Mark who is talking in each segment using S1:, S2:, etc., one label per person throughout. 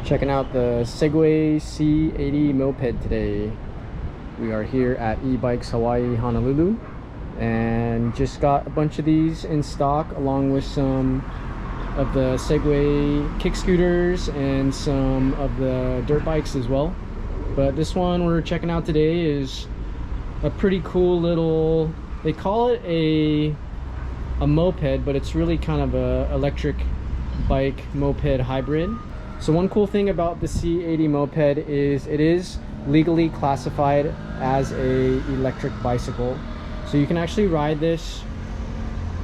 S1: Checking out the Segway C80 moped today. We are here at e-bikes Hawaii Honolulu and just got a bunch of these in stock along with some of the Segway kick scooters and some of the dirt bikes as well. But this one we're checking out today is a pretty cool little, they call it a moped, but it's really kind of a electric bike moped hybrid. So one cool thing about the C80 moped is it is legally classified as a electric bicycle. So you can actually ride this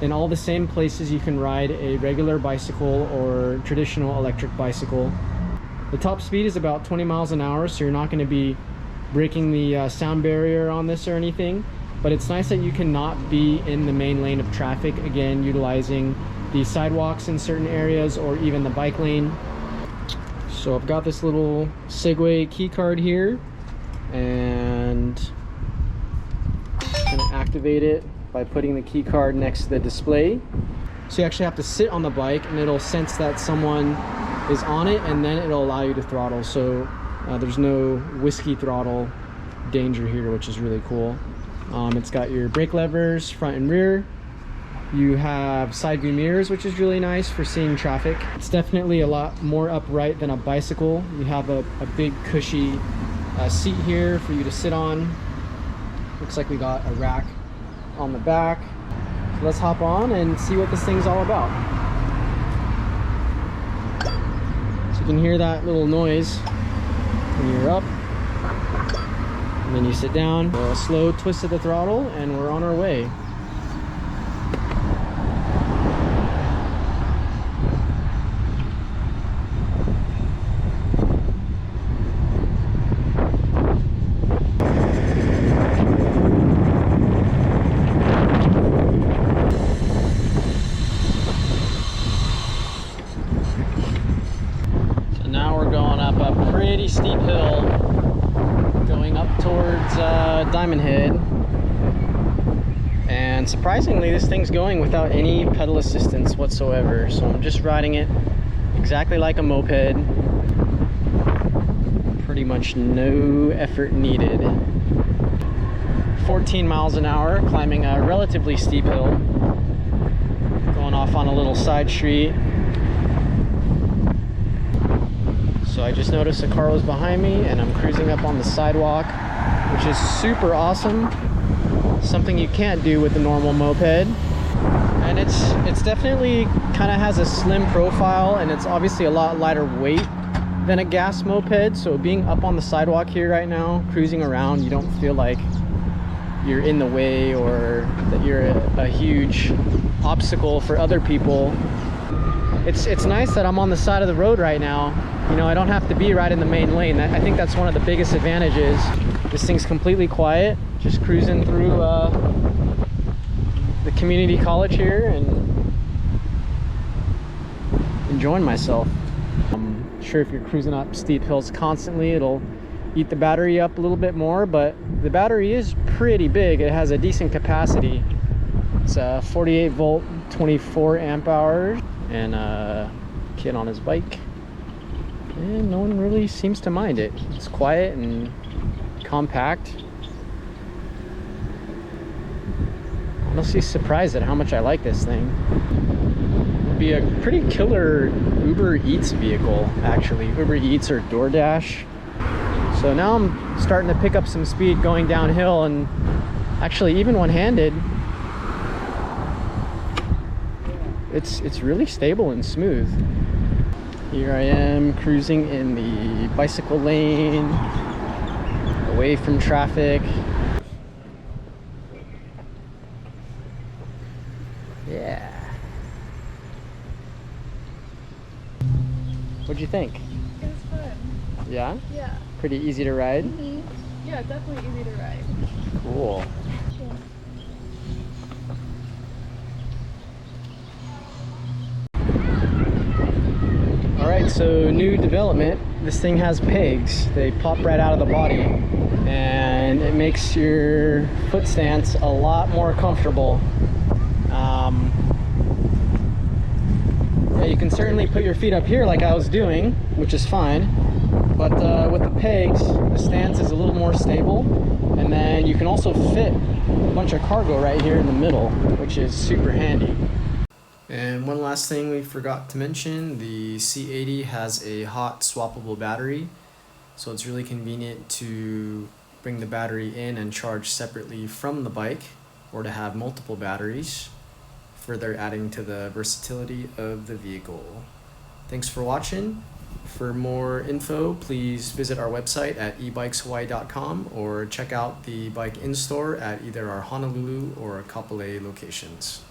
S1: in all the same places you can ride a regular bicycle or traditional electric bicycle. The top speed is about 20 miles an hour, so you're not going to be breaking the sound barrier on this or anything. But it's nice that you cannot be in the main lane of traffic, again utilizing the sidewalks in certain areas or even the bike lane. So I've got this little Segway key card here, and I'm gonna activate it by putting the key card next to the display. So you actually have to sit on the bike and it'll sense that someone is on it, and then it'll allow you to throttle. So there's no whiskey throttle danger here, which is really cool. It's got your brake levers front and rear. You have side view mirrors, which is really nice for seeing traffic. It's definitely a lot more upright than a bicycle. You have a big cushy seat here for you to sit on. Looks like we got a rack on the back. So let's hop on and see what this thing's all about. So you can hear that little noise when you're up. And then you sit down, a slow twist of the throttle, and we're on our way. So now we're going up a pretty steep hill, going up towards Diamond Head, and surprisingly this thing's going without any pedal assistance whatsoever. So I'm just riding it exactly like a moped, pretty much no effort needed. 14 miles an hour, climbing a relatively steep hill, going off on a little side street. So I just noticed a car was behind me and I'm cruising up on the sidewalk, which is super awesome. Something you can't do with the normal moped. And it's definitely kind of has a slim profile, and it's obviously a lot lighter weight than a gas moped. So being up on the sidewalk here right now, cruising around, you don't feel like you're in the way or that you're a huge obstacle for other people. It's nice that I'm on the side of the road right now. You know, I don't have to be right in the main lane. I think that's one of the biggest advantages. This thing's completely quiet, just cruising through the community college here and enjoying myself. I'm sure if you're cruising up steep hills constantly, it'll eat the battery up a little bit more, but the battery is pretty big. It has a decent capacity. It's a 48 volt, 24 amp hours, and a kid on his bike. And no one really seems to mind it. It's quiet and compact. I'm honestly surprised at how much I like this thing. It would be a pretty killer Uber Eats vehicle, actually. Uber Eats or DoorDash. So now I'm starting to pick up some speed going downhill, and actually even one-handed, it's really stable and smooth. Here I am cruising in the bicycle lane, away from traffic. Yeah. What'd you think?
S2: It was fun.
S1: Yeah?
S2: Yeah.
S1: Pretty easy to ride?
S2: Mm-hmm. Yeah, definitely easy to ride.
S1: Cool. Alright, so new development. This thing has pegs. They pop right out of the body, and it makes your foot stance a lot more comfortable. Yeah, you can certainly put your feet up here like I was doing, which is fine. But with the pegs, the stance is a little more stable. And then you can also fit a bunch of cargo right here in the middle, which is super handy. And one last thing we forgot to mention, the C80 has a hot swappable battery. So it's really convenient to bring the battery in and charge separately from the bike, or to have multiple batteries, further adding to the versatility of the vehicle. Thanks for watching. For more info, please visit our website at ebikeshawaii.com or check out the bike in-store at either our Honolulu or Kapolei locations.